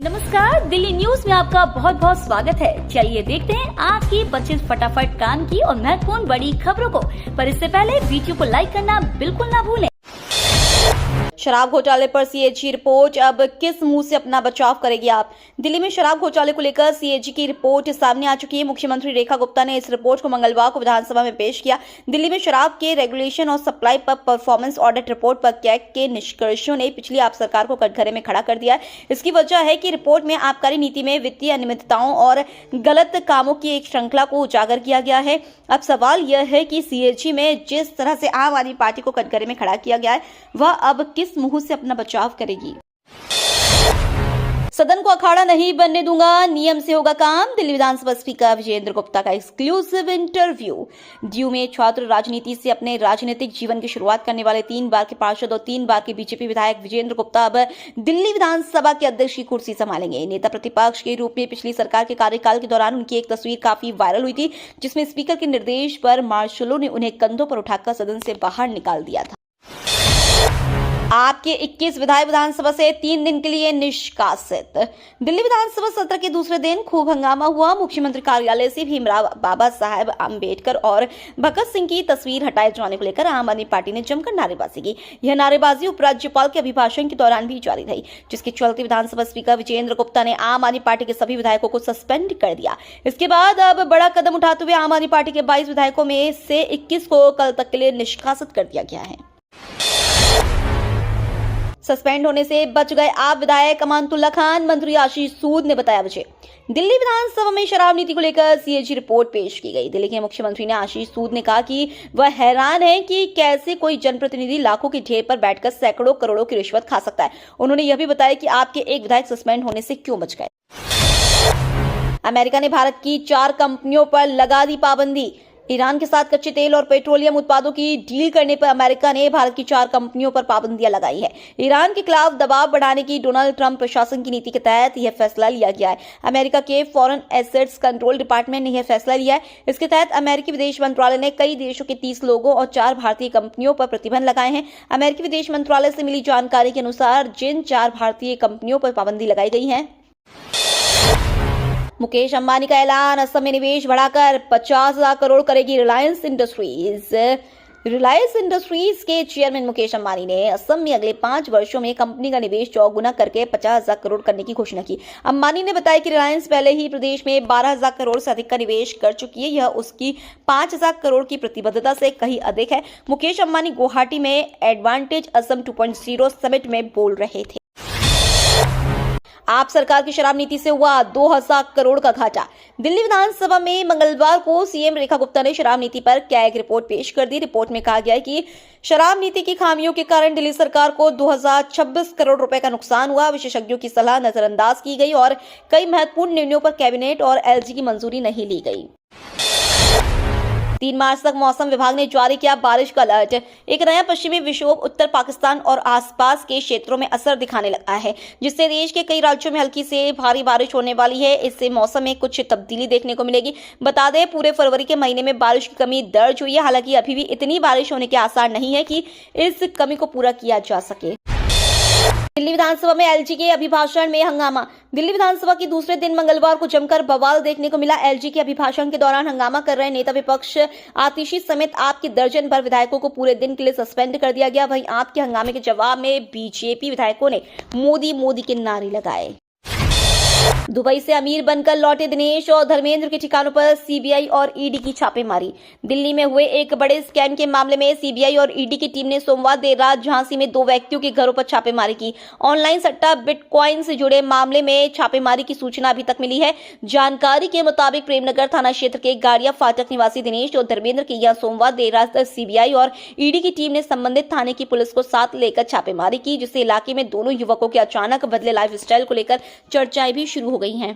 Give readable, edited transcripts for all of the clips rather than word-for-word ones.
नमस्कार, दिल्ली न्यूज में आपका बहुत बहुत स्वागत है। चलिए देखते हैं आज की 25 फटाफट काम की और महत्वपूर्ण बड़ी खबरों को। पर इससे पहले वीडियो को लाइक करना बिल्कुल ना भूलें। शराब घोटाले पर सीएजी रिपोर्ट, अब किस मुंह से अपना बचाव करेगी आप? दिल्ली में शराब घोटाले को लेकर सीएजी की रिपोर्ट सामने आ चुकी है। मुख्यमंत्री रेखा गुप्ता ने इस रिपोर्ट को मंगलवार को विधानसभा में पेश किया। दिल्ली में शराब के रेगुलेशन और सप्लाई पर परफॉर्मेंस ऑडिट रिपोर्ट पर कैग के निष्कर्षों ने पिछली आप सरकार को कटघरे में खड़ा कर दिया है। इसकी वजह है कि रिपोर्ट में आबकारी नीति में वित्तीय अनियमितताओं और गलत कामों की एक श्रृंखला को उजागर किया गया है। अब सवाल यह है कि सीएजी में जिस तरह से आम आदमी पार्टी को कटघरे में खड़ा किया गया है, वह अब किस मुंह से अपना बचाव करेगी? सदन को अखाड़ा नहीं बनने दूंगा, नियम से होगा काम। दिल्ली विधानसभा स्पीकर विजेंद्र गुप्ता का एक्सक्लूसिव इंटरव्यू। दीयू में छात्र राजनीति से अपने राजनीतिक जीवन की शुरुआत करने वाले 3 बार के पार्षद और 3 बार के बीजेपी विधायक विजेंद्र गुप्ता अब दिल्ली विधानसभा के अध्यक्ष की कुर्सी संभालेंगे। नेता प्रतिपक्ष के रूप में पिछली सरकार के कार्यकाल के दौरान उनकी एक तस्वीर काफी वायरल हुई थी, जिसमें स्पीकर के निर्देश पर मार्शलों ने उन्हें कंधों पर उठाकर सदन से बाहर निकाल दिया था। आपके 21 विधायक विधानसभा से 3 दिन के लिए निष्कासित। दिल्ली विधानसभा सत्र के दूसरे दिन खूब हंगामा हुआ। मुख्यमंत्री कार्यालय से भीमराव बाबा साहेब अंबेडकर और भगत सिंह की तस्वीर हटाए जाने को लेकर आम आदमी पार्टी ने जमकर नारेबाजी की। यह नारेबाजी उपराज्यपाल के अभिभाषण के दौरान भी जारी रही, जिसके चलते विधानसभा स्पीकर विजेंद्र गुप्ता ने आम आदमी पार्टी के सभी विधायकों को सस्पेंड कर दिया। इसके बाद अब बड़ा कदम उठाते हुए आम आदमी पार्टी के 22 विधायकों में से 21 को कल तक के लिए निष्कासित कर दिया गया है। सस्पेंड होने से बच गए आप विधायक अमानतुल्लाह खान, मंत्री आशीष सूद ने बताया विजय। दिल्ली विधानसभा में शराब नीति को लेकर सीएजी रिपोर्ट पेश की गई। दिल्ली के मुख्यमंत्री ने आशीष सूद ने कहा कि वह हैरान है कि कैसे कोई जनप्रतिनिधि लाखों की ढेर पर बैठकर सैकड़ों करोड़ों की रिश्वत खा सकता है। उन्होंने यह भी बताया कि आपके एक विधायक सस्पेंड होने से क्यों बच गए। अमेरिका ने भारत की 4 कंपनियों पर लगा दी पाबंदी। ईरान के साथ कच्चे तेल और पेट्रोलियम उत्पादों की डील करने पर अमेरिका ने भारत की 4 कंपनियों पर पाबंदियां लगाई है। ईरान के खिलाफ दबाव बढ़ाने की डोनाल्ड ट्रंप प्रशासन की नीति के तहत यह फैसला लिया गया है। अमेरिका के फॉरेन एसेट्स कंट्रोल डिपार्टमेंट ने यह फैसला लिया है। इसके तहत अमेरिकी विदेश मंत्रालय ने कई देशों के 30 लोगों और 4 भारतीय कंपनियों पर प्रतिबंध लगाए हैं। अमेरिकी विदेश मंत्रालय से मिली जानकारी के अनुसार जिन 4 भारतीय कंपनियों पर पाबंदी लगाई गई है। मुकेश अंबानी का ऐलान, असम में निवेश बढ़ाकर 50,000 करोड़ करेगी रिलायंस इंडस्ट्रीज। रिलायंस इंडस्ट्रीज के चेयरमैन मुकेश अंबानी ने असम में अगले 5 वर्षों में कंपनी का निवेश चौगुना करके 50,000 करोड़ करने की घोषणा की। अंबानी ने बताया कि रिलायंस पहले ही प्रदेश में 12,000 करोड़ से अधिक का निवेश कर चुकी है। यह उसकी 5,000 करोड़ की प्रतिबद्धता से कहीं अधिक है। मुकेश अंबानी गुवाहाटी में एडवांटेज असम 2.0 समिट में बोल रहे थे। आप सरकार की शराब नीति से हुआ 2,000 करोड़ का घाटा। दिल्ली विधानसभा में मंगलवार को सीएम रेखा गुप्ता ने शराब नीति पर कैग रिपोर्ट पेश कर दी। रिपोर्ट में कहा गया है कि शराब नीति की खामियों के कारण दिल्ली सरकार को 2026 करोड़ रुपए का नुकसान हुआ। विशेषज्ञों की सलाह नजरअंदाज की गई और कई महत्वपूर्ण निर्णयों पर कैबिनेट और एलजी की मंजूरी नहीं ली गई। 3 मार्च तक मौसम विभाग ने जारी किया बारिश का अलर्ट। एक नया पश्चिमी विक्षोभ उत्तर पाकिस्तान और आसपास के क्षेत्रों में असर दिखाने लगा है, जिससे देश के कई राज्यों में हल्की से भारी बारिश होने वाली है। इससे मौसम में कुछ तब्दीली देखने को मिलेगी। बता दें, पूरे फरवरी के महीने में बारिश की कमी दर्ज हुई है। हालांकि अभी भी इतनी बारिश होने के आसार नहीं है कि इस कमी को पूरा किया जा सके। दिल्ली विधानसभा में एलजी के अभिभाषण में हंगामा। दिल्ली विधानसभा के दूसरे दिन मंगलवार को जमकर बवाल देखने को मिला। एलजी के अभिभाषण के दौरान हंगामा कर रहे नेता विपक्ष आतिशी समेत आप के दर्जन भर विधायकों को पूरे दिन के लिए सस्पेंड कर दिया गया। वहीं आपके हंगामे के जवाब में बीजेपी विधायकों ने मोदी मोदी के नारे लगाए। दुबई से अमीर बनकर लौटे दिनेश और धर्मेंद्र के ठिकानों पर सीबीआई और ईडी की छापेमारी। दिल्ली में हुए एक बड़े स्कैम के मामले में सीबीआई और ईडी की टीम ने सोमवार देर रात झांसी में 2 व्यक्तियों के घरों पर छापेमारी की। ऑनलाइन सट्टा बिटकॉइन से जुड़े मामले में छापेमारी की सूचना अभी तक मिली है। जानकारी के मुताबिक प्रेमनगर थाना क्षेत्र के गाड़िया फाटक निवासी दिनेश और धर्मेंद्र की यहां सोमवार देर रात सीबीआई और ईडी की टीम ने संबंधित थाने की पुलिस को साथ लेकर छापेमारी की, जिससे इलाके में दोनों युवकों के अचानक बदले लाइफस्टाइल को लेकर चर्चाएं भी शुरू हो गई हैं।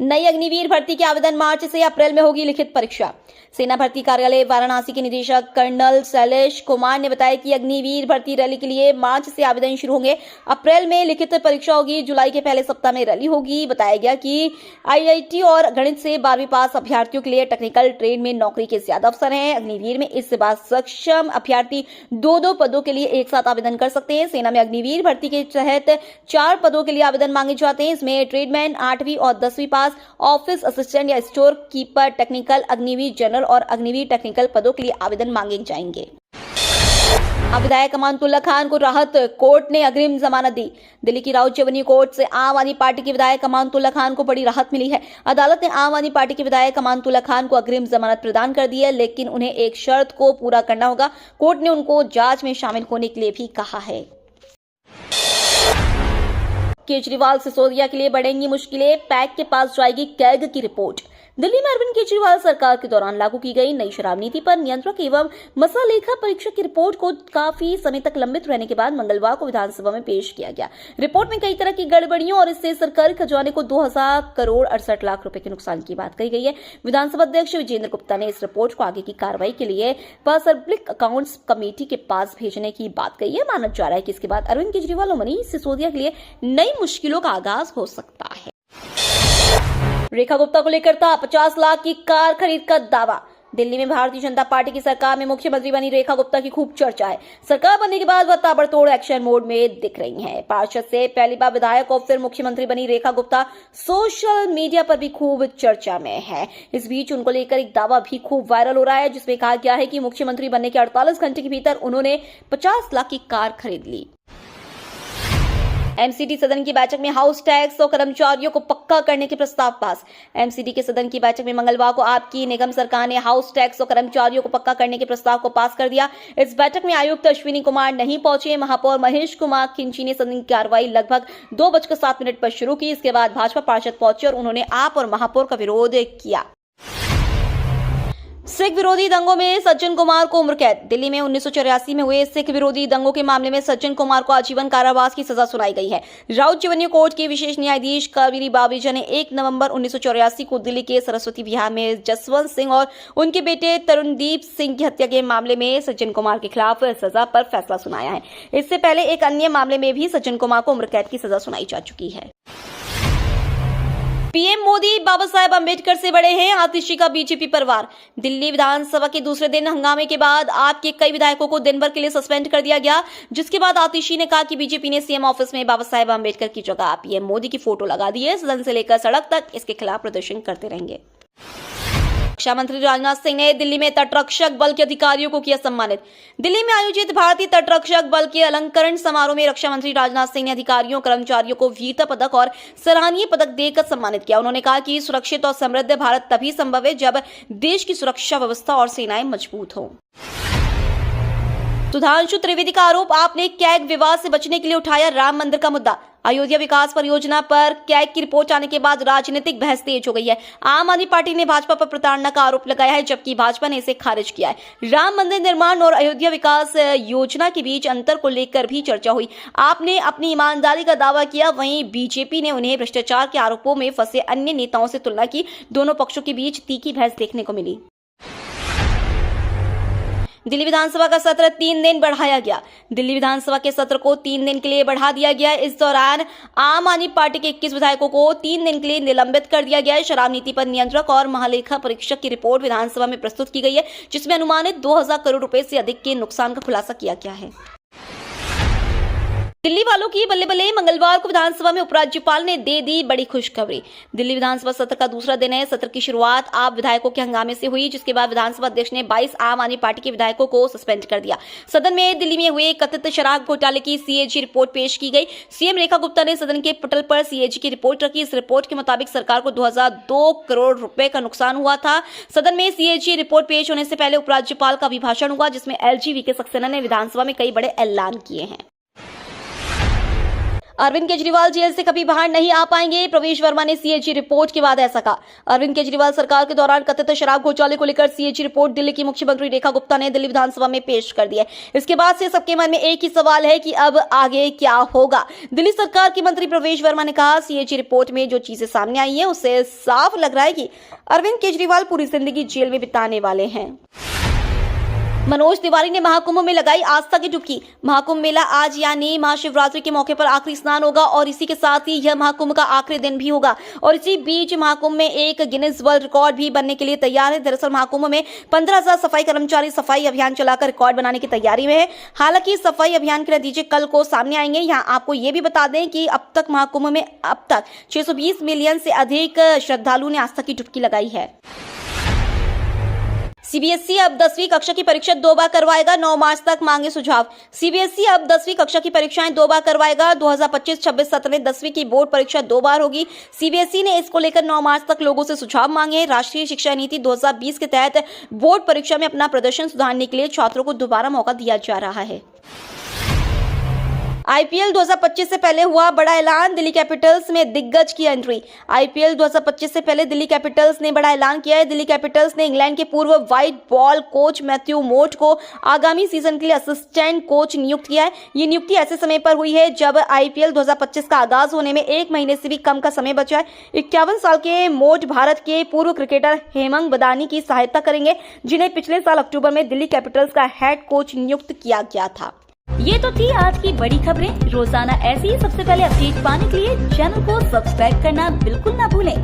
नई अग्निवीर भर्ती के आवेदन मार्च से अप्रैल में होगी लिखित परीक्षा। सेना भर्ती कार्यालय वाराणसी के निदेशक कर्नल शैलेश कुमार ने बताया कि अग्निवीर भर्ती रैली के लिए मार्च से आवेदन शुरू होंगे। अप्रैल में लिखित परीक्षा होगी। जुलाई के पहले सप्ताह में रैली होगी। बताया गया कि आईआईटी और गणित से 12वीं पास अभ्यर्थियों के लिए टेक्निकल ट्रेड में नौकरी के ज्यादा अवसर हैं। अग्निवीर में इस बार सक्षम अभ्यर्थी 2 पदों के लिए एक साथ आवेदन कर सकते हैं। सेना में अग्निवीर भर्ती के तहत 4 पदों के लिए आवेदन मांगे जाते हैं। इसमें ट्रेडमैन 8वीं और 10वीं पास, ऑफिस असिस्टेंट या store keeper, technical, Agniveer general और अग्निवीर टेक्निकल पदों के लिए आवेदन मांगे जाएंगे। अब विधायक अमानतुल्लाह खान को राहत, कोर्ट ने अग्रिम जमानत दी। दिल्ली की राउत रेवेन्यू कोर्ट से आम आदमी पार्टी के विधायक अमानतुल्लाह खान को बड़ी राहत मिली है। अदालत ने आम आदमी पार्टी के विधायक अमानतुल्लाह खान को अग्रिम जमानत प्रदान कर दी है, लेकिन उन्हें एक शर्त को पूरा करना होगा। कोर्ट ने उनको जांच में शामिल होने के लिए भी कहा है। केजरीवाल सिसोदिया के लिए बढ़ेंगी मुश्किलें, पैक के पास जाएगी कैग की रिपोर्ट। दिल्ली में अरविंद केजरीवाल सरकार के दौरान लागू की गई नई शराब नीति पर नियंत्रक एवं मसा लेखा परीक्षक की रिपोर्ट को काफी समय तक लंबित रहने के बाद मंगलवार को विधानसभा में पेश किया गया। रिपोर्ट में कई तरह की गड़बड़ियों और इससे सरकारी खजाने को 2000 करोड़ 68 लाख रुपए के नुकसान की बात कही गई है। विधानसभा अध्यक्ष विजेंद्र गुप्ता ने इस रिपोर्ट को आगे की कार्रवाई के लिए पब्लिक अकाउंट्स कमेटी के पास भेजने की बात कही है। माना जा रहा है कि इसके बाद अरविंद केजरीवाल और मनीष सिसोदिया के लिए नई मुश्किलों का आगाज हो सकता है। रेखा गुप्ता को लेकर था 50 लाख की कार खरीद का दावा। दिल्ली में भारतीय जनता पार्टी की सरकार में मुख्यमंत्री बनी रेखा गुप्ता की खूब चर्चा है। सरकार बनने के बाद वह ताबड़तोड़ एक्शन मोड में दिख रही हैं। पार्षद से पहली बार विधायक और फिर मुख्यमंत्री बनी रेखा गुप्ता सोशल मीडिया पर भी खूब चर्चा में है। इस बीच उनको लेकर एक दावा भी खूब वायरल हो रहा है, जिसमें कहा गया है कि मुख्यमंत्री बनने के 48 घंटे के भीतर उन्होंने 50 लाख की कार खरीद ली। एमसीडी सदन की बैठक में हाउस टैक्स और कर्मचारियों को पक्का करने के प्रस्ताव पास। एमसीडी के सदन की बैठक में मंगलवार को आपकी निगम सरकार ने हाउस टैक्स और कर्मचारियों को पक्का करने के प्रस्ताव को पास कर दिया। इस बैठक में आयुक्त अश्विनी कुमार नहीं पहुंचे। महापौर महेश कुमार खिंची ने सदन की कार्रवाई लगभग 2:07 पर शुरू की। इसके बाद भाजपा पार्षद पहुंचे और उन्होंने आप और महापौर का विरोध किया। सिख विरोधी दंगों में सज्जन कुमार को उम्र कैद। दिल्ली में 1984 में हुए सिख विरोधी दंगों के मामले में सज्जन कुमार को आजीवन कारावास की सजा सुनाई गई है। राउत रेवेन्यू कोर्ट के विशेष न्यायाधीश कावेरी बाबीजा ने 1 नवंबर 1984 को दिल्ली के सरस्वती विहार में जसवंत सिंह और उनके बेटे तरुणदीप सिंह की हत्या के मामले में सज्जन कुमार के खिलाफ सजा पर फैसला सुनाया है। इससे पहले एक अन्य मामले में भी सज्जन कुमार को उम्र कैद की सजा सुनाई जा चुकी है। पीएम मोदी बाबा साहेब अंबेडकर से बड़े हैं आतिशी का बीजेपी परिवार। दिल्ली विधानसभा के दूसरे दिन हंगामे के बाद आप के कई विधायकों को दिन भर के लिए सस्पेंड कर दिया गया, जिसके बाद आतिशी ने कहा कि बीजेपी ने सीएम ऑफिस में बाबा साहेब अंबेडकर की जगह पीएम मोदी की फोटो लगा दी है। सदन से लेकर सड़क तक इसके खिलाफ प्रदर्शन करते रहेंगे। रक्षा मंत्री राजनाथ सिंह ने दिल्ली में तटरक्षक बल के अधिकारियों को किया सम्मानित। दिल्ली में आयोजित भारतीय तटरक्षक बल के अलंकरण समारोह में रक्षा मंत्री राजनाथ सिंह ने अधिकारियों कर्मचारियों को वीरता पदक और सराहनीय पदक देकर सम्मानित किया। उन्होंने कहा कि सुरक्षित और समृद्ध भारत तभी संभव है जब देश की सुरक्षा व्यवस्था और सेनाएं मजबूत हों। सुधांशु त्रिवेदी का आरोप, आपने कैग विवाद से बचने के लिए उठाया राम मंदिर का मुद्दा। अयोध्या विकास परियोजना पर कैग की रिपोर्ट आने के बाद राजनीतिक बहस तेज हो गई है। आम आदमी पार्टी ने भाजपा पर प्रताड़ना का आरोप लगाया है, जबकि भाजपा ने इसे खारिज किया है। राम मंदिर निर्माण और अयोध्या विकास योजना के बीच अंतर को लेकर भी चर्चा हुई। आपने अपनी ईमानदारी का दावा किया, वहीं बीजेपी ने उन्हें भ्रष्टाचार के आरोपों में फंसे अन्य नेताओं से तुलना की। दोनों पक्षों के बीच तीखी बहस देखने को मिली। दिल्ली विधानसभा का सत्र 3 दिन बढ़ाया गया। दिल्ली विधानसभा के सत्र को 3 दिन के लिए बढ़ा दिया गया। इस दौरान आम आदमी पार्टी के 21 विधायकों को 3 दिन के लिए निलंबित कर दिया गया है। शराब नीति पर नियंत्रक और महालेखा परीक्षक की रिपोर्ट विधानसभा में प्रस्तुत की गई है, जिसमें अनुमानित 2000 करोड़ रुपए से अधिक के नुकसान का खुलासा किया गया है। दिल्ली वालों की बल्ले बल्ले, मंगलवार को विधानसभा में उपराज्यपाल ने दे दी बड़ी खुशखबरी। दिल्ली विधानसभा सत्र का दूसरा दिन है। सत्र की शुरुआत आप विधायकों के हंगामे से हुई, जिसके बाद विधानसभा अध्यक्ष ने 22 आम आदमी पार्टी के विधायकों को सस्पेंड कर दिया। सदन में दिल्ली में हुए कथित शराब घोटाले की सीएजी रिपोर्ट पेश की गई। सीएम रेखा गुप्ता ने सदन के पटल पर सीएजी की रिपोर्ट रखी। इस रिपोर्ट के मुताबिक सरकार को 2002 करोड़ रुपए का नुकसान हुआ था। सदन में सीएजी रिपोर्ट पेश होने से पहले उपराज्यपाल का अभिभाषण हुआ, जिसमें एलजी वीके सक्सेना ने विधानसभा में कई बड़े ऐलान किए हैं। अरविंद केजरीवाल जेल से कभी बाहर नहीं आ पाएंगे, प्रवेश वर्मा ने सीएजी रिपोर्ट के बाद ऐसा कहा। अरविंद केजरीवाल सरकार के दौरान कथित शराब घोटाले को लेकर सीएजी रिपोर्ट दिल्ली की मुख्यमंत्री रेखा गुप्ता ने दिल्ली विधानसभा में पेश कर दी है। इसके बाद से सबके मन में एक ही सवाल है कि अब आगे क्या होगा। दिल्ली सरकार के मंत्री प्रवेश वर्मा ने कहा, सीएजी रिपोर्ट में जो चीजें सामने आई है उससे साफ लग रहा है कि अरविंद केजरीवाल पूरी जिंदगी जेल में बिताने वाले हैं। मनोज तिवारी ने महाकुंभ में लगाई आस्था की डुबकी। महाकुंभ मेला आज यानी महाशिवरात्रि के मौके पर आखिरी स्नान होगा और इसी के साथ ही यह महाकुंभ का आखिरी दिन भी होगा और इसी बीच महाकुंभ में एक गिनीज वर्ल्ड रिकॉर्ड भी बनने के लिए तैयार है। दरअसल महाकुंभ में 15,000 सफाई कर्मचारी सफाई अभियान चलाकर रिकॉर्ड बनाने की तैयारी में है। हालांकि सफाई अभियान के नतीजे कल को सामने आएंगे। यहाँ आपको ये भी बता दें कि अब तक महाकुंभ में अब तक 620 मिलियन से अधिक श्रद्धालुओं ने आस्था की डुबकी लगाई है। सीबीएसई अब 10वीं कक्षा की परीक्षा 2 बार करवाएगा, 9 मार्च तक मांगे सुझाव। सीबीएसई अब 10वीं कक्षा की परीक्षाएं 2 बार करवाएगा। 2025-26 सत्र में 10वीं की बोर्ड परीक्षा 2 बार होगी। सीबीएसई ने इसको लेकर 9 मार्च तक लोगों से सुझाव मांगे हैं। राष्ट्रीय शिक्षा नीति 2020 के तहत बोर्ड परीक्षा में अपना प्रदर्शन सुधारने के लिए छात्रों को दोबारा मौका दिया जा रहा है। आईपीएल 2025 से पहले हुआ बड़ा ऐलान, दिल्ली कैपिटल्स में दिग्गज की एंट्री। आईपीएल 2025 से पहले दिल्ली कैपिटल्स ने बड़ा ऐलान किया है। दिल्ली कैपिटल्स ने इंग्लैंड के पूर्व व्हाइट बॉल कोच मैथ्यू मोट को आगामी सीजन के लिए असिस्टेंट कोच नियुक्त किया है। ये नियुक्ति ऐसे समय पर हुई है जब आईपीएल 2025 का आगाज होने में 1 महीने से भी कम का समय बचा है। 51 साल के मोट भारत के पूर्व क्रिकेटर हेमंग बदानी की सहायता करेंगे, जिन्हें पिछले साल अक्टूबर में दिल्ली कैपिटल्स का हेड कोच नियुक्त किया गया था। ये तो थी आज की बड़ी खबरें। रोजाना ऐसी ही सबसे पहले अपडेट पाने के लिए चैनल को सब्सक्राइब करना बिल्कुल ना भूलें।